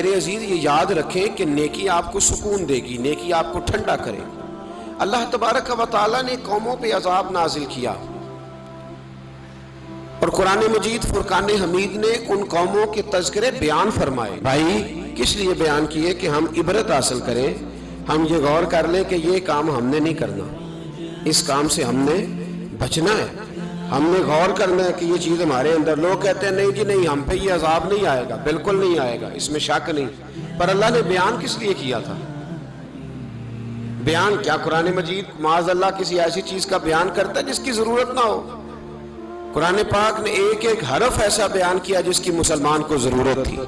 میرے عزیز یہ یاد رکھیں کہ نیکی آپ کو سکون دے گی، نیکی آپ کو ٹھنڈا کرے۔ اللہ تبارک و تعالیٰ نے قوموں پہ عذاب نازل کیا، اور قرآن مجید فرقان حمید نے ان قوموں کے تذکرے بیان فرمائے۔ بھائی کس لیے بیان کیے؟ کہ ہم عبرت حاصل کریں، ہم یہ غور کر لیں کہ یہ کام ہم نے نہیں کرنا، اس کام سے ہم نے بچنا ہے، ہم نے غور کرنا ہے کہ یہ چیز ہمارے اندر۔ لوگ کہتے ہیں نہیں جی نہیں، ہم پہ یہ عذاب نہیں آئے گا، بالکل نہیں آئے گا، اس میں شک نہیں۔ پر اللہ نے بیان کس لیے کیا تھا؟ بیان کیا قرآن مجید معاذ اللہ کسی ایسی چیز کا بیان کرتا ہے جس کی ضرورت نہ ہو؟ قرآن پاک نے ایک ایک حرف ایسا بیان کیا جس کی مسلمان کو ضرورت تھی۔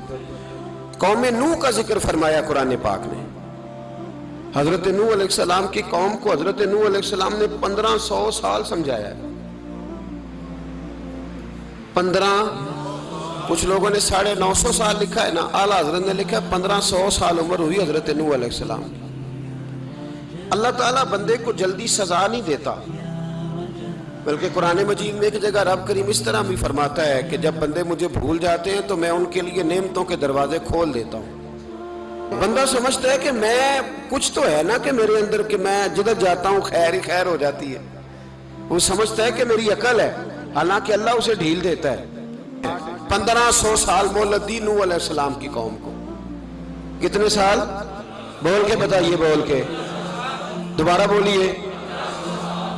قوم نوح کا ذکر فرمایا قرآن پاک نے۔ حضرت نوح علیہ السلام کی قوم کو حضرت نوح علیہ السلام نے 1500 سال سمجھایا ہے۔ 15، کچھ لوگوں نے 950 سال لکھا ہے نا، اعلیٰ حضرت نے لکھا ہے 1500 سال عمر ہوئی حضرت نوح علیہ السلام کی۔ اللہ تعالیٰ بندے کو جلدی سزا نہیں دیتا، بلکہ قرآن مجید میں ایک جگہ رب کریم اس طرح بھی فرماتا ہے کہ جب بندے مجھے بھول جاتے ہیں تو میں ان کے لیے نعمتوں کے دروازے کھول دیتا ہوں۔ بندہ سمجھتا ہے کہ میں کچھ تو ہے نا کہ میرے اندر، کہ میں جدھر جاتا ہوں خیر ہی خیر ہو جاتی ہے، وہ سمجھتا ہے کہ میری عقل ہے، حالانکہ اللہ اسے ڈھیل دیتا ہے۔ 1500 سال مہلت دی نوح علیہ السلام کی قوم کو۔ کتنے سال؟ بول کے بتائیے، بول کے دوبارہ بولیے۔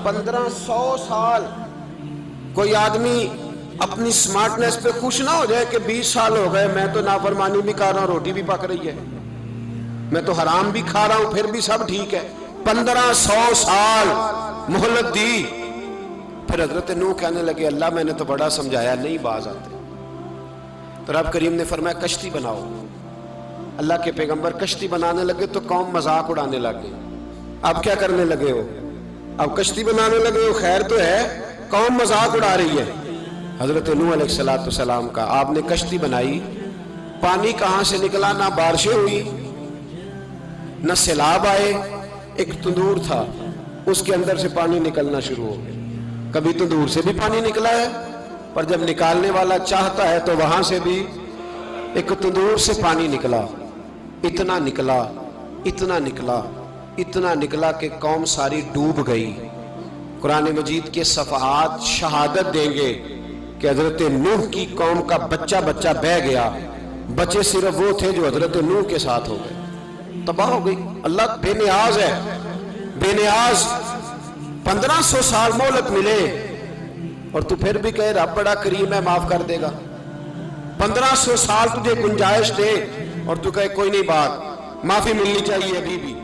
1500 سال۔ کوئی آدمی اپنی سمارٹنس پہ خوش نہ ہو جائے کہ 20 سال ہو گئے، میں تو نافرمانی بھی کر رہا ہوں، روٹی بھی پک رہی ہے، میں تو حرام بھی کھا رہا ہوں، پھر بھی سب ٹھیک ہے۔ 1500 سال مہلت دی، پھر حضرت نوح کہنے لگے اللہ میں نے تو بڑا سمجھایا، نہیں باز آتے۔ تو رب کریم نے فرمایا کشتی بناؤ۔ اللہ کے پیغمبر کشتی بنانے لگے تو قوم مذاق اڑانے لگے۔ اب کیا کرنے لگے ہو؟ اب کشتی بنانے لگے ہو، خیر تو ہے، قوم مذاق اڑا رہی ہے حضرت نوح علیہ السلام کا۔ آپ نے کشتی بنائی، پانی کہاں سے نکلا؟ نہ بارشیں ہوئی، نہ سیلاب آئے، ایک تندور تھا، اس کے اندر سے پانی نکلنا شروع ہو گیا۔ کبھی تندور سے بھی پانی نکلا ہے، پر جب نکالنے والا چاہتا ہے تو وہاں سے بھی ایک تندور سے پانی نکلا۔ اتنا نکلا، اتنا نکلا، اتنا نکلا کہ قوم ساری ڈوب گئی۔ قرآن مجید کے صفحات شہادت دیں گے کہ حضرت نوح کی قوم کا بچہ بچہ بہہ گیا، بچے صرف وہ تھے جو حضرت نوح کے ساتھ ہو گئے، تباہ ہو گئی۔ اللہ بے نیاز ہے، بے نیاز۔ 1500 سال مہلت ملے اور تو پھر بھی کہے رب بڑا کریم ہے، معاف کر دے گا۔ 1500 سال تجھے گنجائش دے اور تو کہے کوئی نہیں، بات معافی ملنی چاہیے ابھی بھی۔